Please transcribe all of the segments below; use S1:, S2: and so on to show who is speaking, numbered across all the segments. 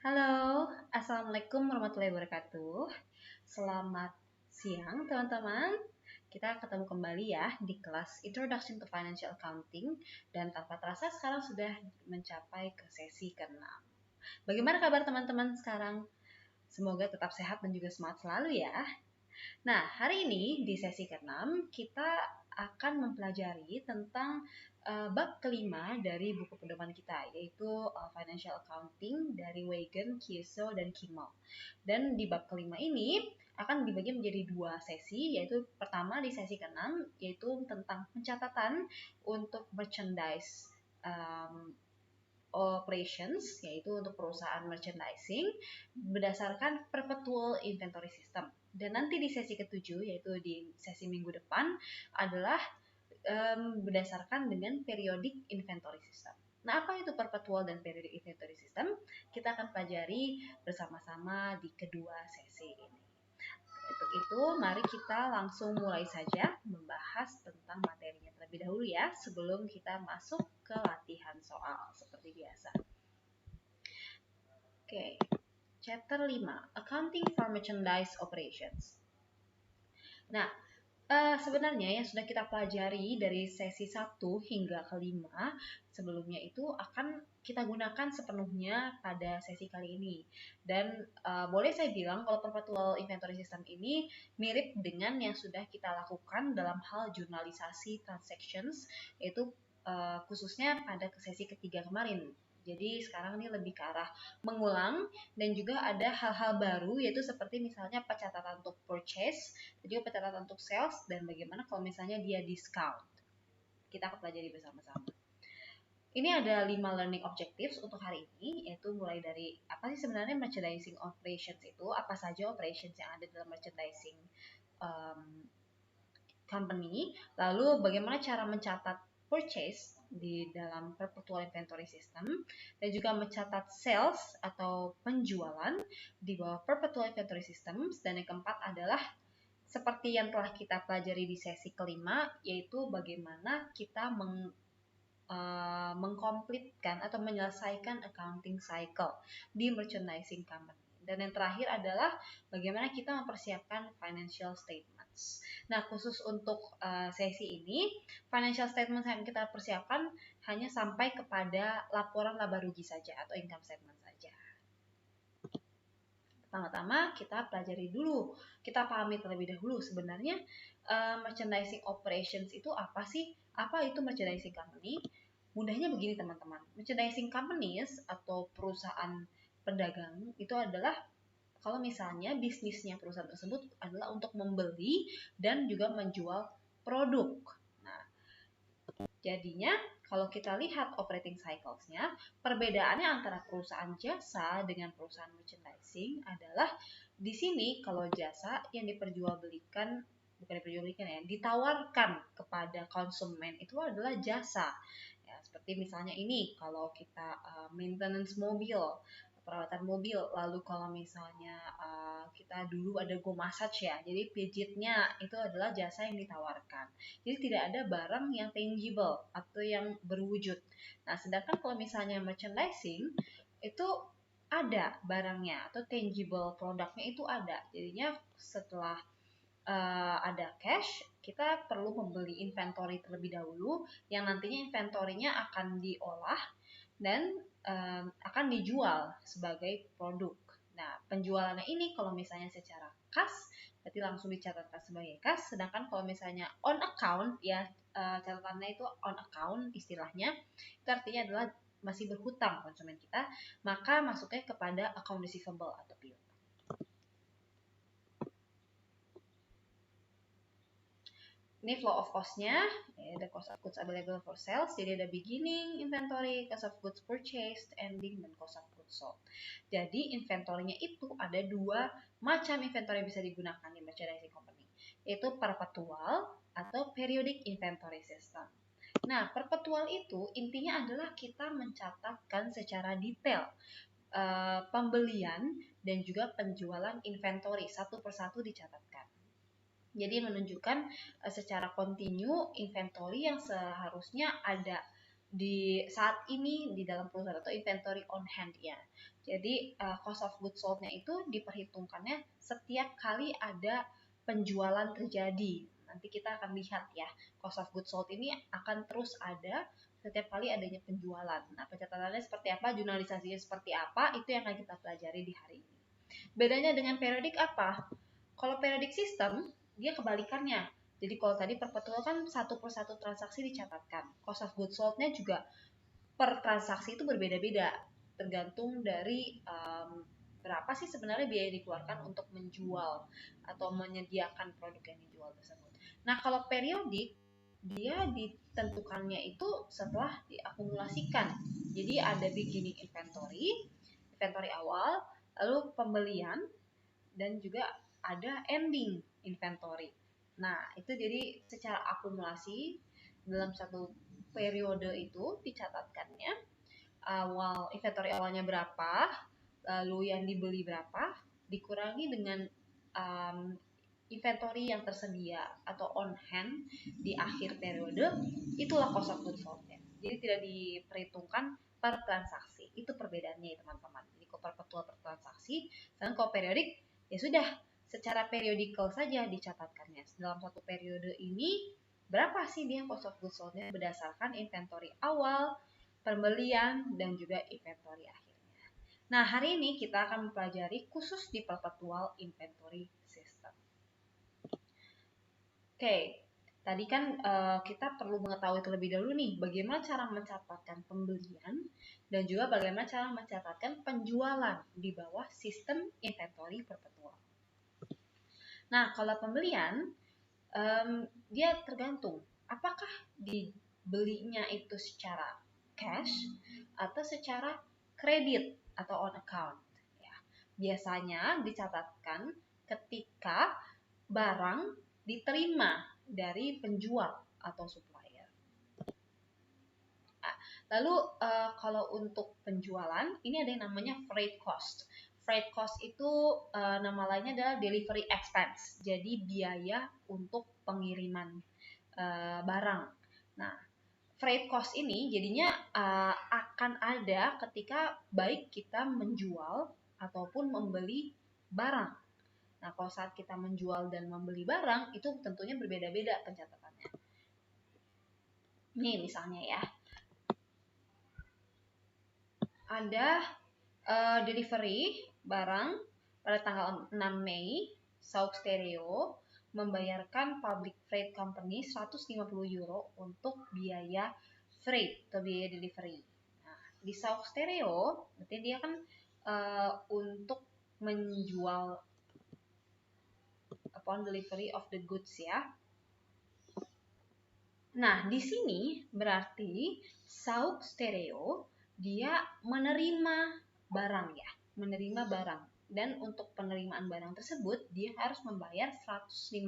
S1: Halo, Assalamualaikum warahmatullahi wabarakatuh. Selamat siang teman-teman. Kita ketemu kembali ya di kelas Introduction to Financial Accounting. Dan tanpa terasa sekarang sudah mencapai ke sesi ke-6. Bagaimana kabar teman-teman sekarang? Semoga tetap sehat dan juga semangat selalu ya. Nah, hari ini di sesi ke-6 kita akan mempelajari tentang bab kelima dari buku pedoman kita, yaitu Financial Accounting dari Wagen, Kieso, dan Kimmel. Dan di bab kelima ini akan dibagi menjadi dua sesi, yaitu pertama di sesi ke-6, yaitu tentang pencatatan untuk merchandise operations, yaitu untuk perusahaan merchandising berdasarkan perpetual inventory system. Dan nanti di sesi ke-7, yaitu di sesi minggu depan, adalah berdasarkan dengan periodic inventory system. Nah, apa itu perpetual dan periodic inventory system? Kita akan pelajari bersama-sama di kedua sesi ini. Untuk itu, mari kita langsung mulai saja membahas tentang materinya terlebih dahulu ya, sebelum kita masuk ke latihan soal seperti biasa. Oke, chapter 5, Accounting for Merchandise Operations. Nah, sebenarnya yang sudah kita pelajari dari sesi 1 hingga ke-5 sebelumnya itu akan kita gunakan sepenuhnya pada sesi kali ini. Dan boleh saya bilang kalau perpetual inventory system ini mirip dengan yang sudah kita lakukan dalam hal jurnalisasi transactions, yaitu khususnya pada sesi ketiga kemarin. Jadi sekarang ini lebih ke arah mengulang dan juga ada hal-hal baru, yaitu seperti misalnya pencatatan untuk purchase, juga pencatatan untuk sales, dan bagaimana kalau misalnya dia discount. Kita akan pelajari bersama-sama. Ini ada 5 learning objectives untuk hari ini, yaitu mulai dari apa sih sebenarnya merchandising operations itu, apa saja operations yang ada dalam merchandising company, lalu bagaimana cara mencatat purchase di dalam perpetual inventory system, dan juga mencatat sales atau penjualan di bawah perpetual inventory system, dan yang keempat adalah seperti yang telah kita pelajari di sesi kelima, yaitu bagaimana kita mengkomplitkan atau menyelesaikan accounting cycle di merchandising company. Dan yang terakhir adalah bagaimana kita mempersiapkan financial statements. Nah, khusus untuk sesi ini, financial statements yang kita persiapkan hanya sampai kepada laporan laba rugi saja atau income statement saja. Pertama-tama kita pelajari dulu, kita pahami terlebih dahulu sebenarnya merchandising operations itu apa sih? Apa itu merchandising company? Mudahnya begini teman-teman, merchandising companies atau perusahaan pedagang itu adalah kalau misalnya bisnisnya perusahaan tersebut adalah untuk membeli dan juga menjual produk. Nah, jadinya kalau kita lihat operating cycles-nya, perbedaannya antara perusahaan jasa dengan perusahaan merchandising adalah di sini kalau jasa yang diperjualbelikan, bukan diperjualbelikan ya, ditawarkan kepada konsumen itu adalah jasa. Ya, seperti misalnya ini kalau kita maintenance mobil, perawatan mobil, lalu kalau misalnya kita dulu ada Go Massage ya, jadi pijitnya itu adalah jasa yang ditawarkan. Jadi tidak ada barang yang tangible atau yang berwujud. Nah, sedangkan kalau misalnya merchandising itu ada barangnya atau tangible produknya itu ada. Jadinya setelah ada cash, kita perlu membeli inventory terlebih dahulu yang nantinya inventory-nya akan diolah dan akan dijual sebagai produk. Nah, penjualannya ini kalau misalnya secara kas, berarti langsung dicatatkan sebagai kas, sedangkan kalau misalnya on account, ya catatannya itu on account istilahnya, itu artinya adalah masih berhutang konsumen kita, maka masuknya kepada account receivable atau piutang. Ini flow of cost-nya, ada cost of goods available for sales, jadi ada beginning inventory, cost of goods purchased, ending, dan cost of goods sold. Jadi inventory-nya itu ada dua macam inventory yang bisa digunakan di merchandising company, yaitu perpetual atau periodic inventory system. Nah, perpetual itu intinya adalah kita mencatatkan secara detail pembelian dan juga penjualan inventory satu persatu dicatatkan. Jadi menunjukkan secara kontinu inventory yang seharusnya ada di saat ini di dalam perusahaan atau inventory on hand ya. Jadi cost of goods sold-nya itu diperhitungkannya setiap kali ada penjualan terjadi. Nanti kita akan lihat ya, cost of goods sold ini akan terus ada setiap kali adanya penjualan. Nah, pencatatannya seperti apa, jurnalisasinya seperti apa, itu yang akan kita pelajari di hari ini. Bedanya dengan periodik apa? Kalau periodik system, dia kebalikannya. Jadi kalau tadi perpetual kan satu per satu transaksi dicatatkan. Cost of goods sold-nya juga per transaksi itu berbeda-beda. Tergantung dari berapa sih sebenarnya biaya yang dikeluarkan untuk menjual atau menyediakan produk yang dijual tersebut. Nah, kalau periodik, dia ditentukannya itu setelah diakumulasikan. Jadi ada beginning inventory awal, lalu pembelian, dan juga ada ending inventory. Nah, itu jadi secara akumulasi dalam satu periode itu dicatatkannya inventory awalnya berapa, lalu yang dibeli berapa, dikurangi dengan inventory yang tersedia atau on hand di akhir periode, itulah cost of goods sold. Jadi tidak diperhitungkan per transaksi. Itu perbedaannya ya teman-teman. Jadi kalau perpetual per transaksi, sedangkan kalau periodik ya sudah secara periodikal saja dicatatkannya. Dalam satu periode ini berapa sih dia cost of goods sold-nya berdasarkan inventory awal, pembelian, dan juga inventory akhirnya. Nah, hari ini kita akan mempelajari khusus di perpetual inventory system. Oke, tadi kan kita perlu mengetahui terlebih dahulu nih bagaimana cara mencatatkan pembelian dan juga bagaimana cara mencatatkan penjualan di bawah sistem inventory perpetual. Nah, kalau pembelian dia tergantung apakah dibelinya itu secara cash atau secara kredit atau on account. Ya, biasanya dicatatkan ketika barang diterima dari penjual atau supplier. Lalu kalau untuk penjualan ini ada yang namanya freight cost. Freight cost itu nama lainnya adalah delivery expense. Jadi biaya untuk pengiriman barang. Nah, freight cost ini jadinya akan ada ketika baik kita menjual ataupun membeli barang. Nah, kalau saat kita menjual dan membeli barang, itu tentunya berbeda-beda pencatatannya. Nih misalnya ya, ada delivery barang pada tanggal 6 Mei, Sauk Stereo membayarkan Public Freight Company 150 euro untuk biaya freight atau biaya delivery. Nah, di Sauk Stereo, berarti dia kan untuk menjual upon delivery of the goods ya. Nah, di sini berarti Sauk Stereo dia menerima barang ya, menerima barang. Dan untuk penerimaan barang tersebut dia harus membayar 150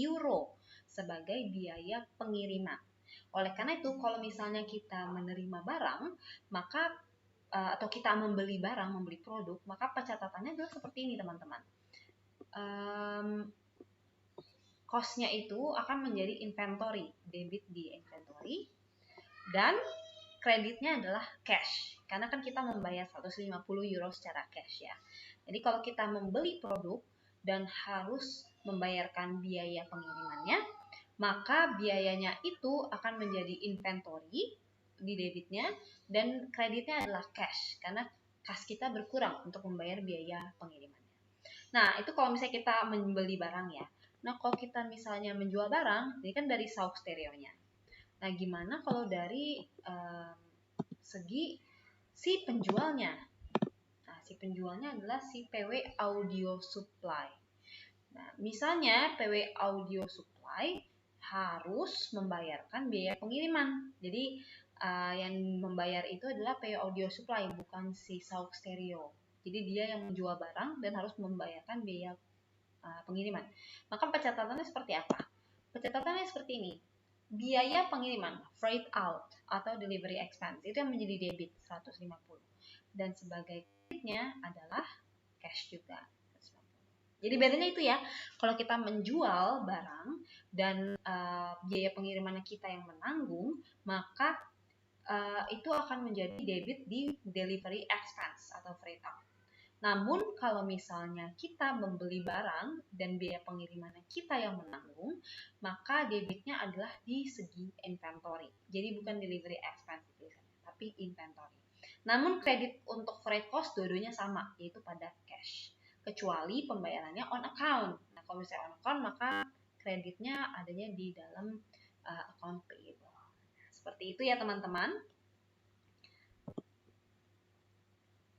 S1: euro sebagai biaya pengiriman. Oleh karena itu, kalau misalnya kita menerima barang, maka atau kita membeli barang, membeli produk, maka pencatatannya adalah seperti ini teman-teman. Cost-nya itu akan menjadi inventory, debit di inventory, dan kreditnya adalah cash, karena kan kita membayar 150 euro secara cash ya. Jadi kalau kita membeli produk dan harus membayarkan biaya pengirimannya, maka biayanya itu akan menjadi inventory di debitnya, dan kreditnya adalah cash, karena kas kita berkurang untuk membayar biaya pengirimannya. Nah, itu kalau misalnya kita membeli barang ya. Nah, kalau kita misalnya menjual barang, ini kan dari Sauk Stereo-nya. Nah, gimana kalau dari segi si penjualnya? Nah, si penjualnya adalah si PW Audio Supply. Nah, misalnya PW Audio Supply harus membayarkan biaya pengiriman. Jadi, yang membayar itu adalah PW Audio Supply, bukan si Sauk Stereo. Jadi, dia yang menjual barang dan harus membayarkan biaya pengiriman. Maka pencatatannya seperti apa? Pencatatannya seperti ini. Biaya pengiriman, freight out atau delivery expense, itu yang menjadi debit 150. Dan sebagai kreditnya adalah cash juga. Jadi bedanya itu ya, kalau kita menjual barang dan biaya pengirimannya kita yang menanggung, maka itu akan menjadi debit di delivery expense atau freight out. Namun kalau misalnya kita membeli barang dan biaya pengirimannya kita yang menanggung, maka debitnya adalah di segi inventory. Jadi bukan delivery expense tapi inventory. Namun kredit untuk freight cost dua-duanya sama, yaitu pada cash. Kecuali pembayarannya on account. Nah, kalau misalnya on account maka kreditnya adanya di dalam account payable. Seperti itu ya teman-teman.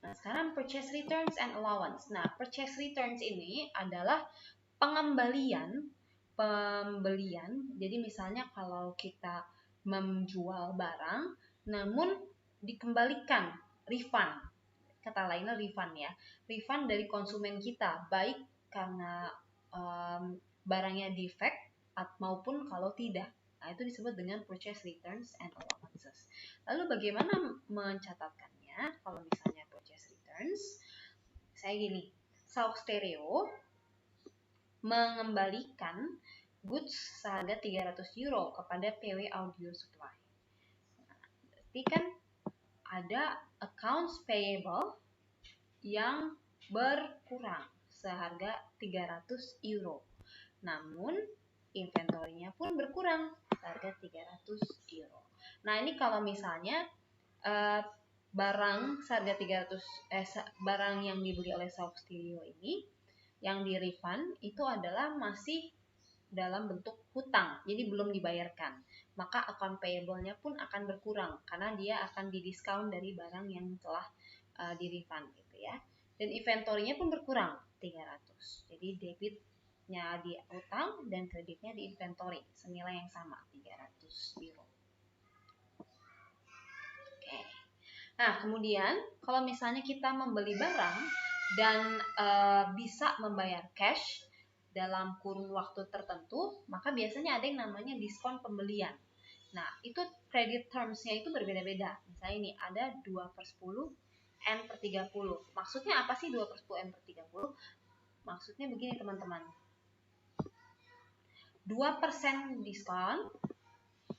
S1: Nah, sekarang purchase returns and allowance. Nah, purchase returns ini adalah pembelian. Jadi misalnya kalau kita menjual barang, namun dikembalikan, refund. Kata lainnya refund ya. Refund dari konsumen kita, baik karena barangnya defect maupun kalau tidak. Nah, itu disebut dengan purchase returns and allowances. Lalu bagaimana mencatatkannya? Kalau misalnya purchase returns, saya gini, Sauk Stereo mengembalikan goods seharga 300 euro kepada PW Audio Supply. Nah, berarti kan ada accounts payable yang berkurang seharga 300 euro. Namun inventorinya pun berkurang seharga 300 euro. Nah, ini kalau misalnya barang seharga 300 barang yang dibeli oleh Sauk Stereo ini yang di refund itu adalah masih dalam bentuk hutang, jadi belum dibayarkan. Maka account payable-nya pun akan berkurang karena dia akan didiskon dari barang yang telah di refund gitu ya. Dan inventorinya pun berkurang 300. Jadi debitnya di hutang dan kreditnya di inventory senilai yang sama 300 euro. Oke. Nah, kemudian kalau misalnya kita membeli barang dan bisa membayar cash dalam kurun waktu tertentu, maka biasanya ada yang namanya diskon pembelian. Nah, itu credit terms-nya itu berbeda-beda. Misalnya ini ada 2/10 N/30. Maksudnya apa sih 2/10 N/30? Maksudnya begini teman-teman. 2% diskon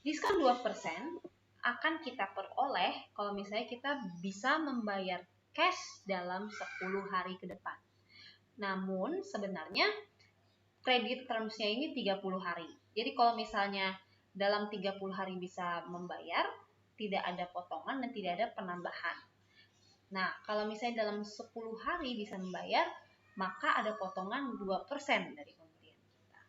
S1: 2% akan kita peroleh kalau misalnya kita bisa membayar cash dalam 10 hari ke depan. Namun sebenarnya credit terms-nya ini 30 hari. Jadi kalau misalnya dalam 30 hari bisa membayar, tidak ada potongan dan tidak ada penambahan. Nah, kalau misalnya dalam 10 hari bisa membayar, maka ada potongan 2% dari pembelian kita.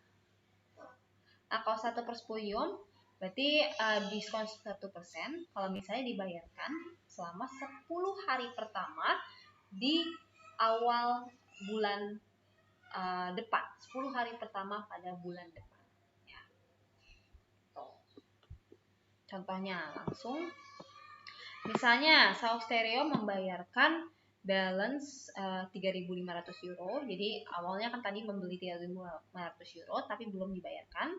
S1: Nah, kalau 1/10 berarti diskon 1% kalau misalnya dibayarkan selama 10 hari pertama di awal bulan depan, 10 hari pertama pada bulan depan. Ya. Contohnya langsung, misalnya Sauk Stereo membayarkan balance 3.500 euro. Jadi awalnya kan tadi membeli 3.500 euro tapi belum dibayarkan.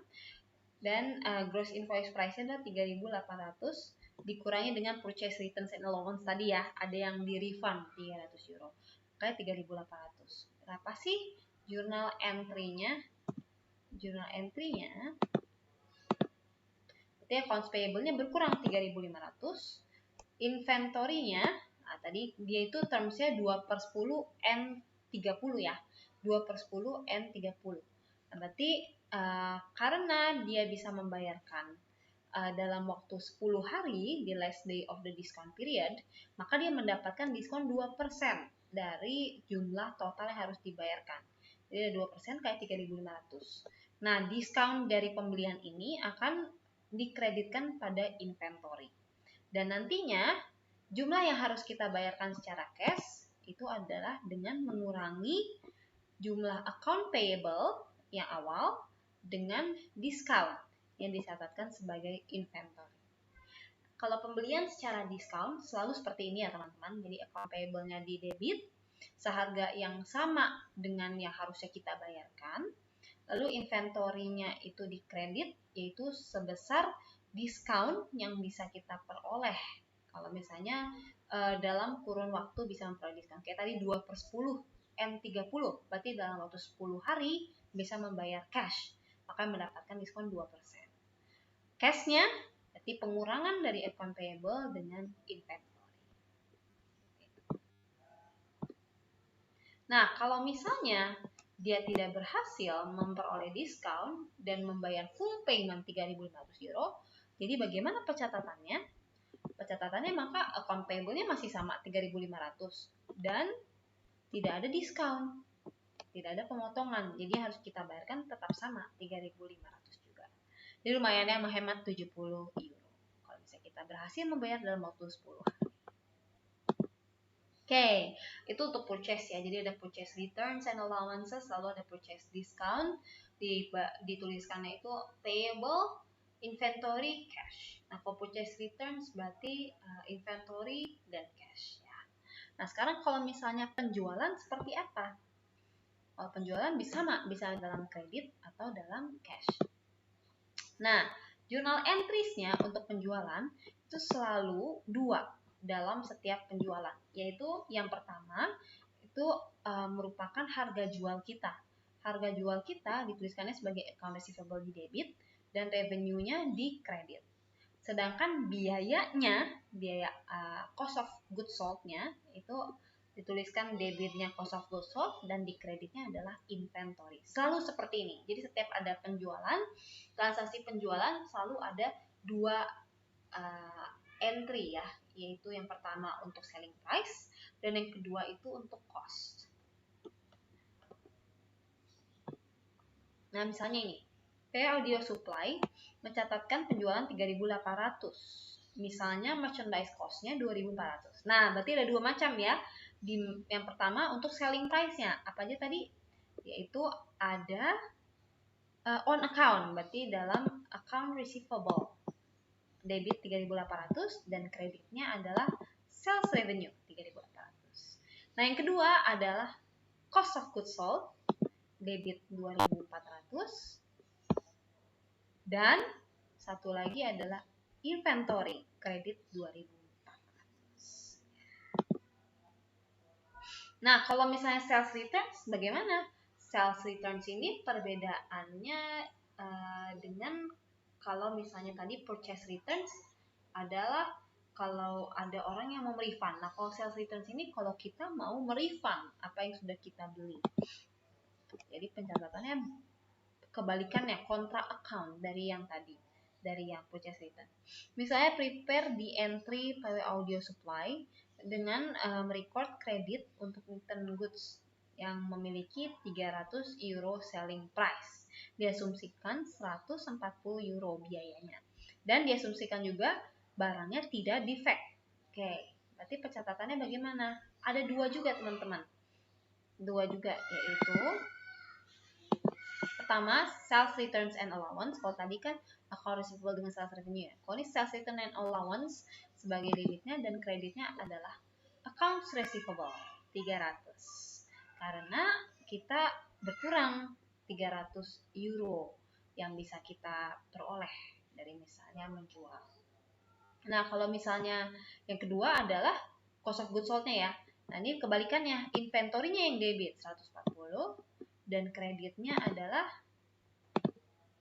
S1: Dan gross invoice price-nya adalah 3.800 dikurangi dengan purchase returns and allowance tadi ya, ada yang di refund 300 euro. Kayak 3.800. Berapa sih journal entry-nya? Journal entry-nya berarti accounts payable-nya berkurang 3.500. Inventory-nya, nah tadi dia itu terms-nya 2/10 N30 ya. 2/10 N30. Nah, berarti karena dia bisa membayarkan dalam waktu 10 hari di last day of the discount period, maka dia mendapatkan diskon 2% dari jumlah total yang harus dibayarkan. Jadi 2% kayak 3.500. Nah, diskon dari pembelian ini akan dikreditkan pada inventory. Dan nantinya jumlah yang harus kita bayarkan secara cash itu adalah dengan mengurangi jumlah account payable yang awal dengan diskon yang dicatatkan sebagai inventory. Kalau pembelian secara diskon selalu seperti ini ya teman-teman. Jadi account payable-nya di debit seharga yang sama dengan yang harusnya kita bayarkan. Lalu inventory-nya itu di kredit yaitu sebesar diskon yang bisa kita peroleh. Kalau misalnya dalam kurun waktu bisa memperoleh diskon. Kayak tadi 2/10 N30, berarti dalam waktu 10 hari bisa membayar cash, maka mendapatkan diskon 2%. Cash-nya berarti di pengurangan dari account payable dengan inventory. Nah, kalau misalnya dia tidak berhasil memperoleh diskon dan membayar full payment 3.500 euro, jadi bagaimana pencatatannya? Pencatatannya maka account payable-nya masih sama 3.500 dan tidak ada diskon, tidak ada pemotongan. Jadi harus kita bayarkan tetap sama 3.500 juga. Jadi lumayan ya, menghemat 70 euro. Kalau misalnya kita berhasil membayar dalam waktu 10 hari. Oke, itu untuk purchase ya. Jadi ada purchase returns and allowances, lalu ada purchase discount. Dituliskannya itu payable, inventory, cash. Nah, kalau purchase returns berarti inventory dan cash ya. Nah, sekarang kalau misalnya penjualan seperti apa? Kalau penjualan bisa dalam kredit atau dalam cash. Nah, journal entries-nya untuk penjualan itu selalu 2 dalam setiap penjualan, yaitu yang pertama itu merupakan harga jual kita. Harga jual kita dituliskannya sebagai account receivable di debit dan revenue-nya di kredit. Sedangkan biaya cost of goods sold-nya itu dituliskan debitnya cost of goods sold dan di kreditnya adalah inventory. Selalu seperti ini. Jadi setiap ada penjualan, transaksi penjualan selalu ada 2 entry ya, yaitu yang pertama untuk selling price dan yang kedua itu untuk cost. Nah, misalnya ini, PA Audio Supply mencatatkan penjualan 3.800. Misalnya merchandise cost-nya 2.400. Nah, berarti ada 2 macam ya. Yang pertama untuk selling price-nya. Apa aja tadi? Yaitu ada on account, berarti dalam account receivable. Debit 3.800 dan kreditnya adalah sales revenue 3.800. Nah, yang kedua adalah cost of goods sold, debit 2.400 dan satu lagi adalah inventory, kredit 2.400. Nah, kalau misalnya sales returns bagaimana? Sales returns ini perbedaannya dengan kalau misalnya tadi purchase returns adalah kalau ada orang yang mau merefund. Nah, kalau sales returns ini kalau kita mau merefund apa yang sudah kita beli. Jadi pencatatannya kebalikannya, kontra account dari yang tadi, dari yang purchase return. Misalnya prepare the entry PW Audio Supply dengan merecord kredit untuk return goods yang memiliki 300 euro selling price. Diasumsikan 140 euro biayanya. Dan diasumsikan juga barangnya tidak defect. Oke, berarti pencatatannya bagaimana? Ada 2 juga teman-teman. 2 juga, yaitu pertama sales returns and allowance. Kalau tadi kan account receivable dengan sales revenue ya. Kalau ini sales return and allowance sebagai debitnya dan kreditnya adalah accounts receivable 300. Karena kita berkurang 300 euro yang bisa kita peroleh dari misalnya menjual. Nah, kalau misalnya yang kedua adalah cost of goods sold-nya ya. Nah, ini kebalikannya, inventory-nya yang debit 140 dan kreditnya adalah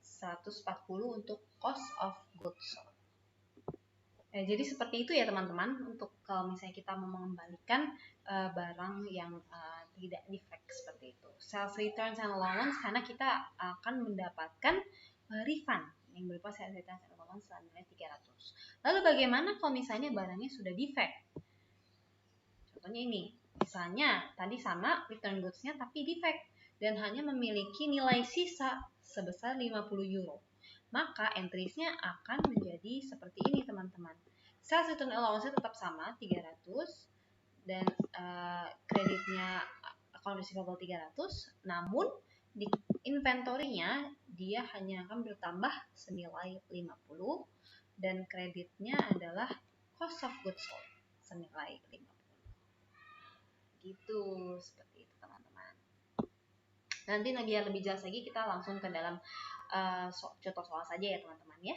S1: 140 untuk cost of goods sold. Jadi seperti itu ya teman-teman, untuk kalau misalnya kita mau mengembalikan barang yang tidak defect seperti itu. Sales returns and allowance karena kita akan mendapatkan refund yang berupa sales returns and allowance senilai 300. Lalu bagaimana kalau misalnya barangnya sudah defect? Contohnya ini, misalnya tadi sama return goods-nya tapi defect dan hanya memiliki nilai sisa sebesar 50 euro. Maka entries-nya akan menjadi seperti ini teman-teman. Sales return allowance-nya tetap sama 300 dan kreditnya account receivable 300, namun di inventory-nya dia hanya akan bertambah senilai 50 dan kreditnya adalah cost of goods sold senilai 50. Gitu, seperti itu teman-teman. Nanti biar lebih jelas lagi kita langsung ke dalam contoh soal saja ya teman-teman ya.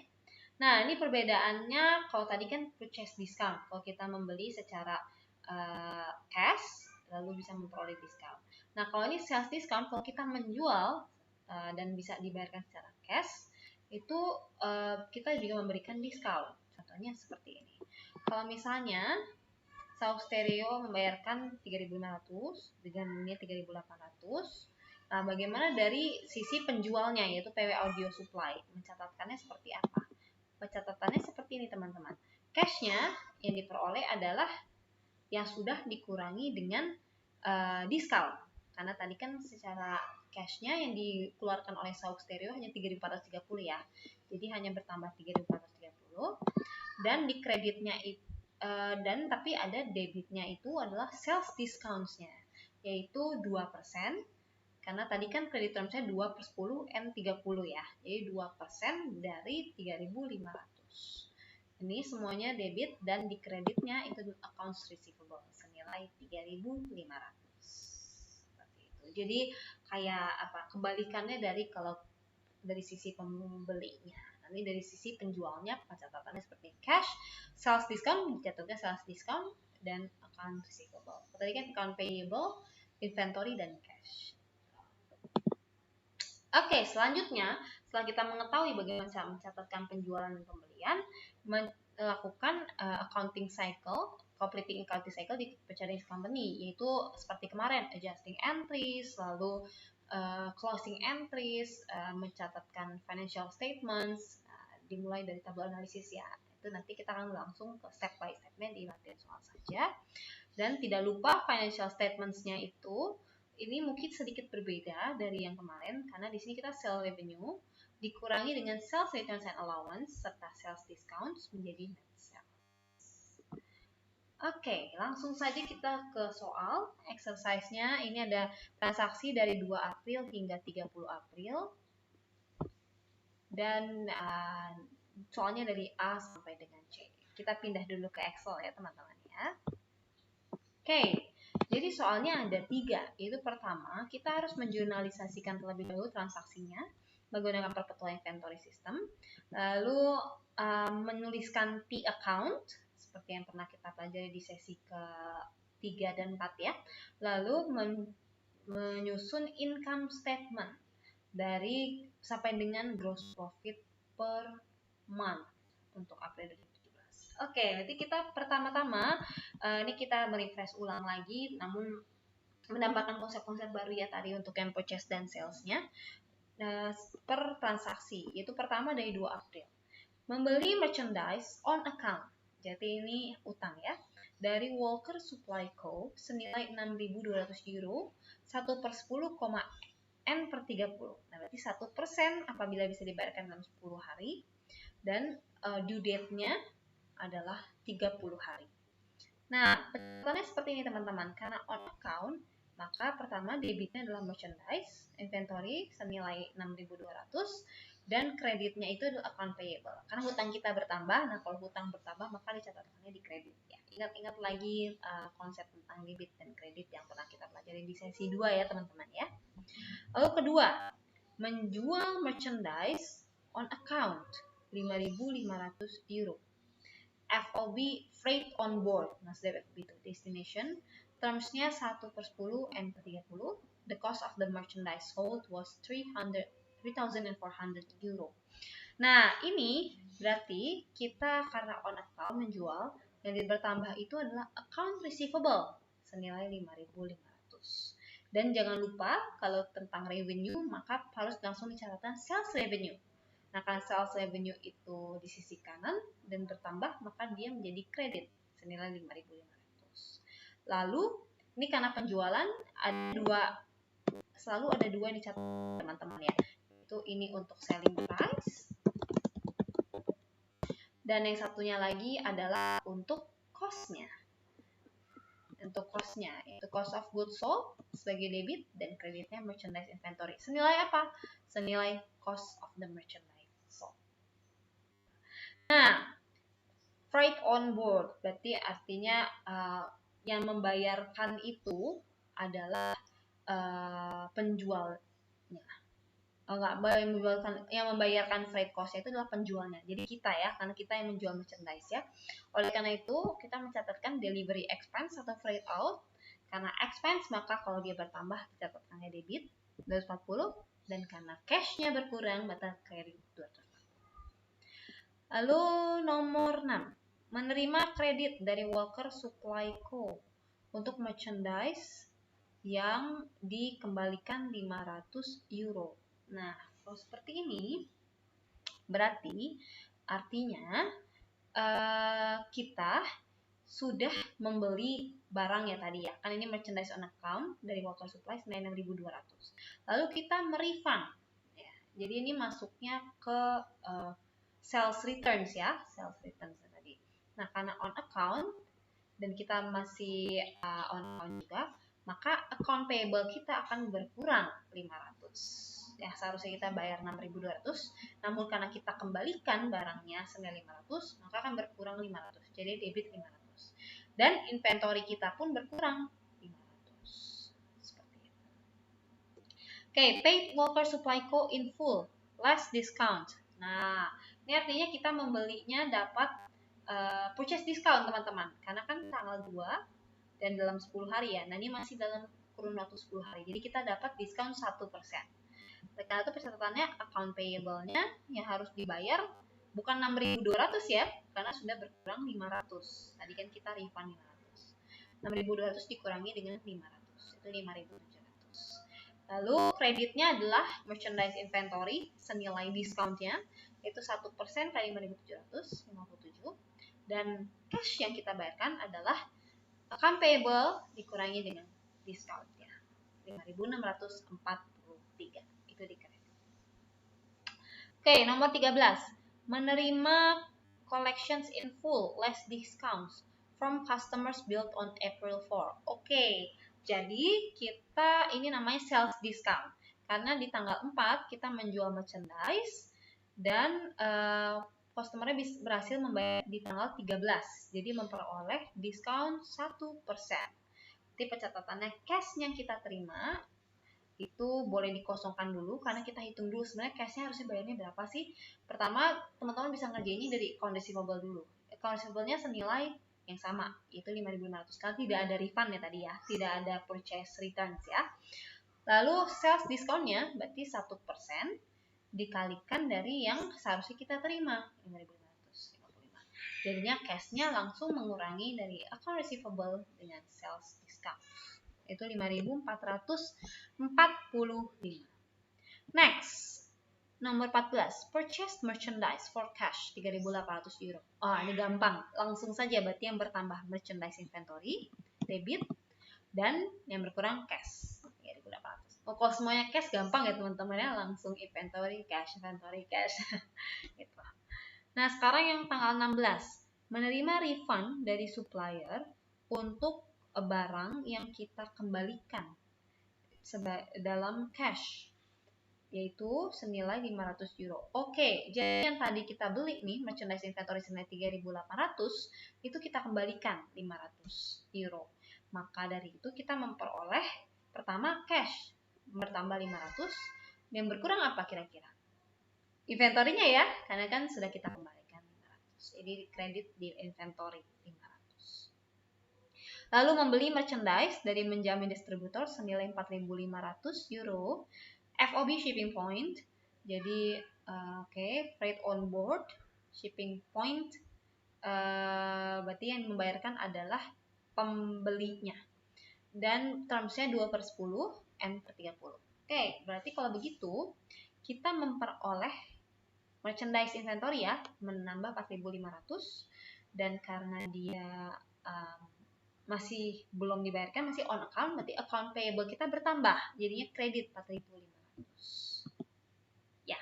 S1: Nah, ini perbedaannya kalau tadi kan purchase discount. Kalau kita membeli secara cash lalu bisa memperoleh diskon. Nah, kalau ini sales discount, kalau kita menjual dan bisa dibayarkan secara cash, itu kita juga memberikan diskon. Contohnya seperti ini. Kalau misalnya Sauk Stereo membayarkan 3.500 dengan ini 3.800. Nah, bagaimana dari sisi penjualnya yaitu PW Audio Supply? Mencatatkannya seperti apa? Pencatatannya seperti ini teman-teman. Cash-nya yang diperoleh adalah yang sudah dikurangi dengan diskon. Karena tadi kan secara cash-nya yang dikeluarkan oleh Sauk Stereo hanya 3.430 ya. Jadi hanya bertambah 3.430 dan di kreditnya itu tapi ada debitnya itu adalah sales discounts-nya yaitu 2%. Karena tadi kan kredit term-nya 2/10 N30 ya. Jadi 2% dari 3.500. Ini semuanya debit dan di kreditnya itu accounts receivable senilai 3.500. Seperti itu. Jadi kayak apa? Kebalikannya dari kalau dari sisi pembelinya. Nanti dari sisi penjualnya pencatatannya seperti cash, sales discount dicatatnya sales discount dan account receivable. Tadi kan account payable, inventory dan cash. Oke, selanjutnya setelah kita mengetahui bagaimana cara mencatatkan penjualan dan pembelian, melakukan accounting cycle, completing accounting cycle di purchasing company, yaitu seperti kemarin adjusting entries, lalu closing entries, mencatatkan financial statements, dimulai dari tabel analisis ya. Itu nanti kita akan langsung ke step by stepnya di materi soal saja. Dan tidak lupa financial statements-nya itu ini mungkin sedikit berbeda dari yang kemarin karena di sini kita sales revenue dikurangi dengan sales returns and allowance serta sales discounts menjadi net sales. Oke, langsung saja kita ke soal exercise-nya. Ini ada transaksi dari 2 April hingga 30 April. Dan soalnya dari A sampai dengan C. Kita pindah dulu ke Excel ya teman-teman ya. Oke. Jadi soalnya ada 3, yaitu pertama kita harus menjurnalisasikan terlebih dahulu transaksinya menggunakan perpetual inventory system, lalu menuliskan P account seperti yang pernah kita pelajari di sesi ke-3 dan 4 ya, lalu menyusun income statement dari sampai dengan gross profit per month untuk April 2017. Oke, nanti kita pertama-tama ini kita merefresh ulang lagi, namun menambahkan konsep-konsep baru ya tadi untuk yang purchase dan sales-nya per transaksi. Yaitu pertama dari 2 April. Membeli merchandise on account. Jadi ini utang ya. Dari Walker Supply Co. senilai 6.200 euro, 1/10, N per 30. Nah, berarti 1% apabila bisa dibayarkan dalam 10 hari. Dan due date-nya adalah 30 hari. Nah, pencatatannya seperti ini teman-teman. Karena on account, maka pertama debitnya adalah merchandise, inventory senilai 6.200 dan kreditnya itu adalah account payable. Karena hutang kita bertambah, nah kalau hutang bertambah maka dicatatkannya di kredit ya. Ingat-ingat lagi konsep tentang debit dan kredit yang pernah kita pelajari di sesi 2 ya teman-teman ya. Lalu kedua, menjual merchandise on account 5.500 euro. FOB freight on board, nah sudah begitu. Destination, terms-nya 1/10 N per 30. The cost of the merchandise sold was 3,400 euro. Nah, ini berarti kita karena on account menjual, yang bertambah itu adalah account receivable senilai 5.500. Dan jangan lupa kalau tentang revenue maka harus langsung dicatatkan sales revenue. Nah, karena sales revenue itu di sisi kanan dan bertambah, maka dia menjadi kredit senilai 5.500. Lalu, ini karena penjualan selalu ada 2 yang dicatat teman-teman ya. Itu ini untuk selling price. Dan yang satunya lagi adalah untuk cost-nya. Untuk cost-nya, itu cost of goods sold sebagai debit dan kreditnya merchandise inventory. Senilai apa? Senilai cost of the merchandise. Nah, freight on board berarti artinya yang membayarkan itu adalah penjualnya. Yang membayarkan freight cost itu adalah penjualnya. Jadi kita ya, karena kita yang menjual merchandise ya. Oleh karena itu kita mencatatkan delivery expense atau freight out. Karena expense maka kalau dia bertambah dicatatkannya debit 240 dan karena cash-nya berkurang maka kredit 240. Lalu nomor 6, menerima kredit dari Walker Supply Co. untuk merchandise yang dikembalikan 500 euro. Nah, kalau seperti ini, berarti artinya kita sudah membeli barang ya tadi ya. Kan ini merchandise on account dari Walker Supply senilai 6.200. Lalu kita merefund. Ya, jadi ini masuknya ke sales returns ya, sales returns tadi. Nah, karena on account dan kita masih on account juga, maka account payable kita akan berkurang 500. Ya, seharusnya kita bayar 6.200, namun karena kita kembalikan barangnya senilai 500, maka akan berkurang 500. Jadi debit 500. Dan inventory kita pun berkurang 500. Seperti itu. Oke, paid Walker Supply Co in full, less discount. Nah, ini artinya kita membelinya dapat purchase discount teman-teman, karena kan tanggal 2 dan dalam 10 hari ya. Nah, ini masih dalam kurun waktu 10 hari. Jadi kita dapat diskon 1%. Karena itu percatatannya account payable-nya yang harus dibayar bukan 6.200 ya, karena sudah berkurang 500. Tadi kan kita refund 500. 6.200 dikurangi dengan 500, itu 5.700. Lalu kreditnya adalah merchandise inventory senilai discountnya, itu 1% kali 5.700, 57. Dan cash yang kita bayarkan adalah account payable dikurangi dengan discountnya 5.643, itu di kredit. Oke, nomor 13, menerima collections in full less discounts from customers billed on April 4. Oke, jadi kita ini namanya sales discount karena di tanggal 4 kita menjual merchandise dan customer-nya berhasil membayar di tanggal 13, jadi memperoleh diskon 1%. Jadi pencatatannya cash yang kita terima itu boleh dikosongkan dulu karena kita hitung dulu sebenarnya cashnya harusnya bayarnya berapa sih. Pertama, teman-teman bisa ngerjainnya dari account receivable dulu. Account receivable-nya senilai yang sama, yaitu 5.500, karena tidak ada refund ya tadi ya, tidak ada purchase returns ya. Lalu sales discount-nya berarti 1% dikalikan dari yang seharusnya kita terima 5.555. Jadinya cash-nya langsung mengurangi dari account receivable dengan sales discount. Itu 5.445. Next, nomor 14, purchase merchandise for cash 3.800 euro. Oh, ini gampang. Langsung saja berarti yang bertambah merchandise inventory, debit, dan yang berkurang cash 3.800. Oh, kalau semuanya cash gampang ya teman-teman ya, langsung inventory cash gitu. Nah, sekarang yang tanggal 16, menerima refund dari supplier untuk barang yang kita kembalikan dalam cash, yaitu senilai 500 euro. Oke, jadi yang tadi kita beli nih, merchandise inventory senilai 3.800, itu kita kembalikan 500 euro. Maka dari itu kita memperoleh pertama cash bertambah 500, yang berkurang apa kira-kira? Inventory-nya ya, karena kan sudah kita kembalikan 500. Jadi kredit di inventory 500. Lalu membeli merchandise dari menjamin distributor senilai 4.500 euro, FOB shipping point. Jadi freight on board shipping point, berarti yang membayarkan adalah pembelinya. Dan termsnya 2/10 N/30. Oke, berarti kalau begitu kita memperoleh merchandise inventory ya menambah 4.500, dan karena dia masih belum dibayarkan, masih on account, berarti account payable kita bertambah, jadinya kredit 4.500 ya.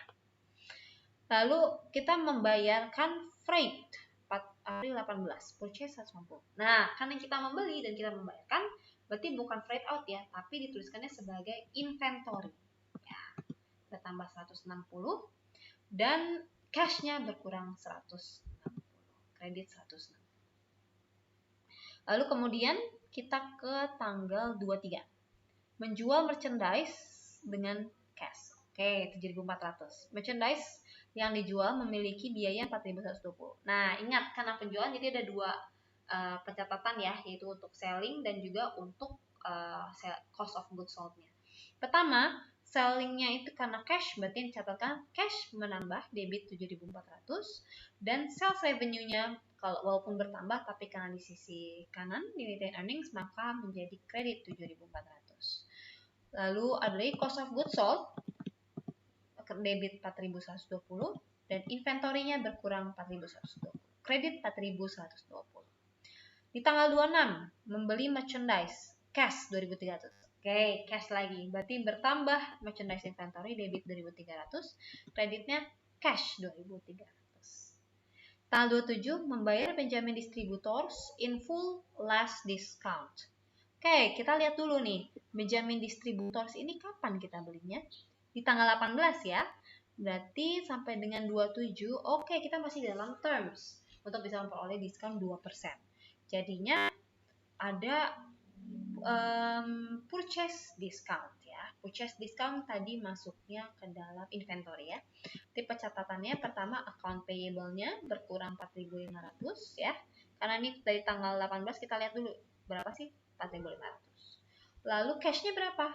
S1: Lalu kita membayarkan freight April 18, purchase 150. Nah, karena kita membeli dan kita membayarkan, berarti bukan freight out ya, tapi dituliskannya sebagai inventory ya. Bertambah 160 dan cashnya berkurang 160, kredit 160. Lalu kemudian kita ke tanggal 23, menjual merchandise dengan cash. Oke, 7.400. Merchandise yang dijual memiliki biaya 4.120. Nah, ingat karena penjualan jadi ada dua pencatatan ya, yaitu untuk selling dan juga untuk cost of goods sold-nya. Pertama, Sellingnya itu karena cash, berarti dicatatkan cash menambah debit 7.400, dan sales revenue-nya walaupun bertambah tapi karena di sisi kanan di retained earnings maka menjadi kredit 7.400. Lalu ada lagi cost of goods sold, debit 4.120, dan inventory-nya berkurang 4.120, kredit 4.120. Di tanggal 26 membeli merchandise cash 2.300. Oke, cash lagi. Berarti bertambah merchandise inventory debit 2.300, kreditnya cash 2.300. Tanggal 27 membayar Benjamin Distributors in full less discount. Oke, kita lihat dulu nih. Benjamin Distributors ini kapan kita belinya? Di tanggal 18 ya. Berarti sampai dengan 27, oke, kita masih dalam terms untuk bisa memperoleh diskon 2%. Jadinya ada purchase discount ya. Purchase discount tadi masuknya ke dalam inventory ya. Tipe catatannya pertama account payable-nya berkurang 4.500 ya. Karena ini dari tanggal 18 kita lihat dulu berapa sih 4.500. Lalu cash-nya berapa?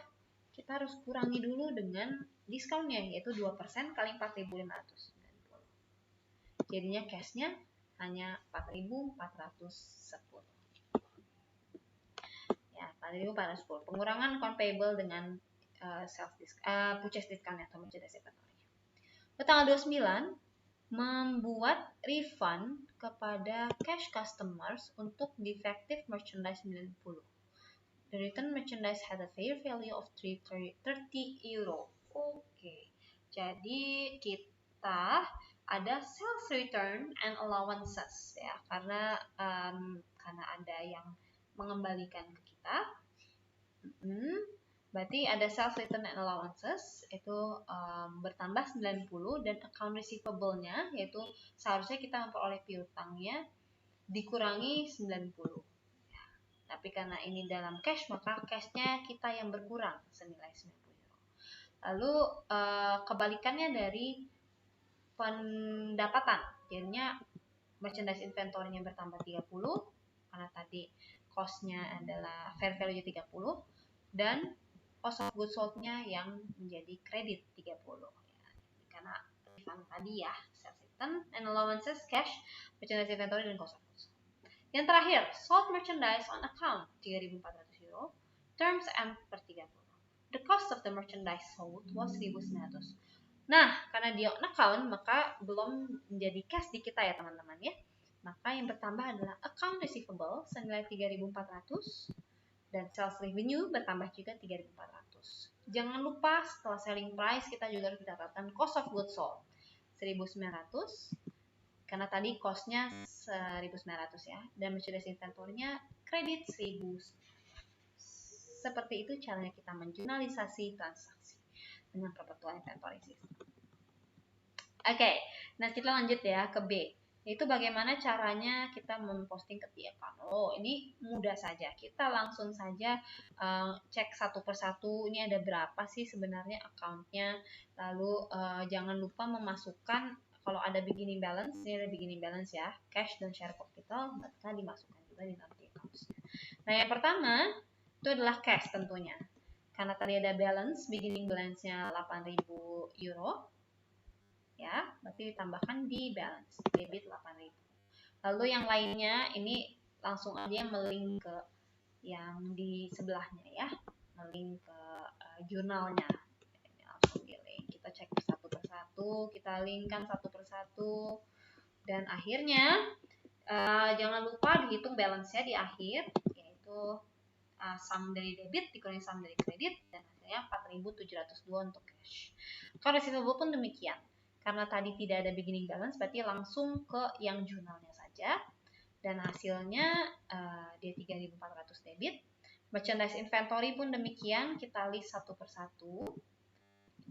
S1: Kita harus kurangi dulu dengan diskonnya yaitu 2% kali 4.590. Jadinya cash-nya hanya 4.410. 4.410. Pengurangan account payable dengan purchase discount atau merchandise inventory. Tanggal 29 membuat refund kepada cash customers untuk defective merchandise 90. The return merchandise had a fair value of 30 euro. Oke. Jadi kita ada sales return and allowances ya, karena ada yang mengembalikan ke kita. Berarti ada sales return and allowances itu bertambah 90, dan account receivable-nya yaitu seharusnya kita memperoleh piutangnya dikurangi 90. Tapi karena ini dalam cash maka cash-nya kita yang berkurang senilai 90 euro. Lalu kebalikannya dari pendapatan, jadinya merchandise inventory-nya bertambah 30 karena tadi cost-nya adalah fair value 30, dan cost of goods sold-nya yang menjadi kredit 30 ya. Karena refund tadi ya, sales return and allowances, cash, merchandise inventory, dan cost of goods sold. Yang terakhir, sold merchandise on account 3.400 euro, terms M per 30. The cost of the merchandise sold was 1.900. Nah, karena dia on account maka belum menjadi cash di kita ya teman-teman ya. Maka yang bertambah adalah account receivable senilai 3.400, dan sales revenue bertambah juga 3.400. Jangan lupa setelah selling price kita juga harus mencatatkan cost of goods sold 1.900 karena tadi cost-nya 1.900 ya, dan merchandise inventory-nya kredit 1.000. Seperti itu caranya kita menjurnalisasi transaksi dengan perpetual inventory system. Oke, nah kita lanjut ya ke B. Itu bagaimana caranya kita memposting ke account. Oh, ini mudah saja. Kita langsung saja cek satu persatu. Ini ada berapa sih sebenarnya account-nya. Lalu jangan lupa memasukkan kalau ada beginning balance. Ini ada beginning balance ya. Cash dan share capital. Maka dimasukkan juga di dalam accounts. Nah, yang pertama itu adalah cash tentunya. Karena tadi ada balance, beginning balance-nya 8.000 euro. Ya, berarti ditambahkan di balance debit 8.000. Lalu yang lainnya ini langsung aja melink ke yang di sebelahnya ya, melink ke jurnalnya. Ini langsung di link. Kita cek satu persatu, kita linkkan satu persatu, dan akhirnya jangan lupa dihitung balance-nya di akhir, yaitu sum dari debit dikurangi sum dari kredit, dan hasilnya 4.702 untuk cash. Kalau receivable pun demikian. Karena tadi tidak ada beginning balance, berarti langsung ke yang jurnalnya saja. Dan hasilnya dia 3.400 debit. Merchandise inventory pun demikian, kita list satu persatu.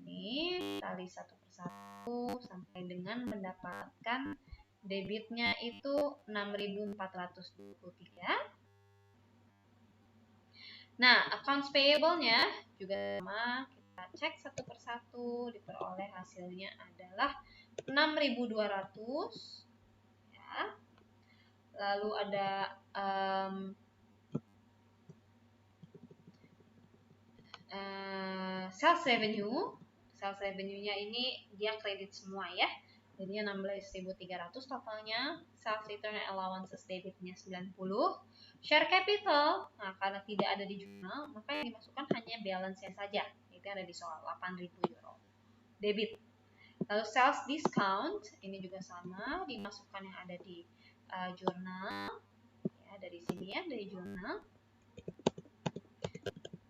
S1: Ini kita list satu persatu sampai dengan mendapatkan debitnya itu 6.423. Nah, accounts payable-nya juga sama. Kita cek satu persatu, diperoleh hasilnya adalah 6.200 ya. Lalu ada sales revenue. Sales revenue-nya ini dia kredit semua ya. Jadinya 16.300 totalnya. Sales return and allowances debitnya 90. Share capital, nah karena tidak ada di jurnal, maka yang dimasukkan hanya balance-nya saja. Itu ada di soal 8.000 euro. Debit. Lalu sales discount, ini juga sama, dimasukkan yang ada di jurnal. Ya, dari sini ya, dari jurnal.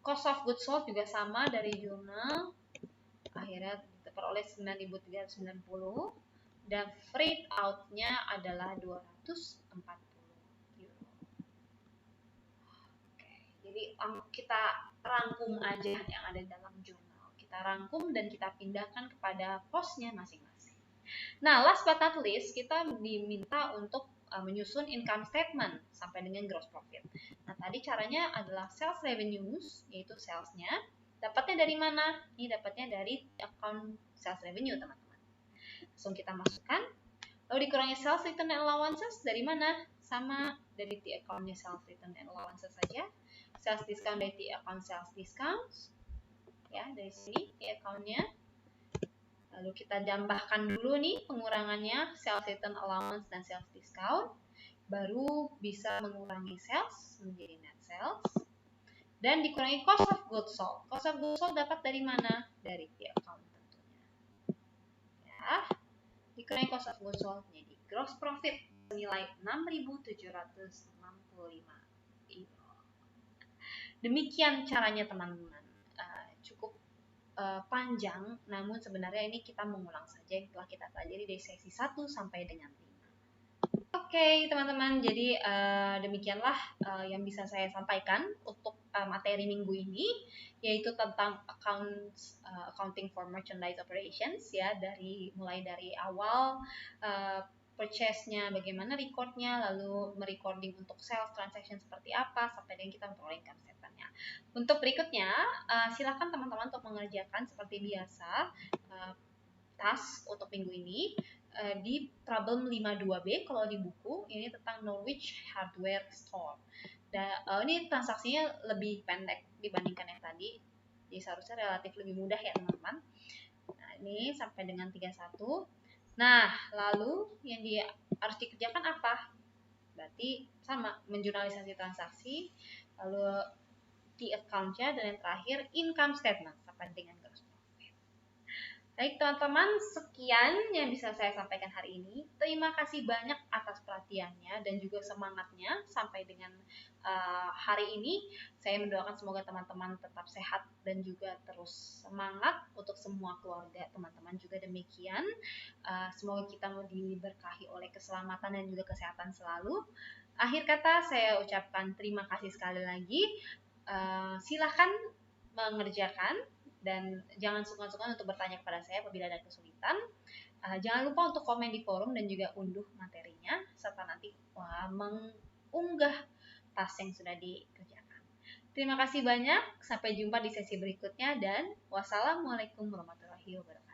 S1: Cost of goods sold juga sama dari jurnal. Akhirnya diperoleh 9.390 dan freight out-nya adalah 240 euro. Oke, jadi kita rangkum aja yang ada dalam jurnal. Kita rangkum dan kita pindahkan kepada posnya masing-masing. Nah, last but not least, kita diminta untuk menyusun income statement sampai dengan gross profit. Nah, tadi caranya adalah sales revenues, yaitu salesnya. Dapatnya dari mana? Ini dapatnya dari account sales revenue, teman-teman. Langsung kita masukkan. Lalu dikurangi sales return and allowances dari mana? Sama dari di account-nya sales return and allowances saja. Sales discount dari di account sales discounts. Ya, dari sini di account-nya. Lalu kita tambahkan dulu nih pengurangannya, sales return allowance dan sales discount. Baru bisa mengurangi sales menjadi net sales. Dan dikurangi cost of goods sold. Cost of goods sold dapat dari mana? Dari di account tentunya. Ya, dikurangi cost of goods sold menjadi gross profit senilai 6.765 euro. Demikian caranya teman-teman. Cukup panjang, namun sebenarnya ini kita mengulang saja yang telah kita pelajari dari sesi 1 sampai dengan 5. Oke, teman-teman, jadi demikianlah yang bisa saya sampaikan untuk materi minggu ini, yaitu tentang accounting for merchandise operations ya, mulai dari awal purchase-nya, bagaimana record-nya, lalu merecording untuk sales transaction seperti apa, sampai dengan kita memperoleh income statement-nya. Untuk berikutnya, silakan teman-teman untuk mengerjakan seperti biasa task untuk minggu ini di problem 52B kalau di buku, ini tentang Norwich Hardware Store. Ini transaksinya lebih pendek dibandingkan yang tadi, jadi seharusnya relatif lebih mudah ya teman-teman. Nah, ini sampai dengan 31. Nah, lalu yang harus dikerjakan apa? Berarti sama, menjurnalisasi transaksi, lalu di account-nya, dan yang terakhir income statement sampai dengan gross profit. Baik teman-teman, sekian yang bisa saya sampaikan hari ini. Terima kasih banyak atas perhatiannya dan juga semangatnya sampai dengan hari ini. Saya mendoakan semoga teman-teman tetap sehat dan juga terus semangat untuk semua keluarga teman-teman juga demikian. Semoga kita diberkahi oleh keselamatan dan juga kesehatan selalu. Akhir kata saya ucapkan terima kasih sekali lagi. Silahkan mengerjakan dan jangan sungkan-sungkan untuk bertanya kepada saya apabila ada kesulitan. Jangan lupa untuk komen di forum dan juga unduh materinya serta nanti mengunggah tas yang sudah dikerjakan. Terima kasih banyak, sampai jumpa di sesi berikutnya dan wassalamualaikum warahmatullahi wabarakatuh.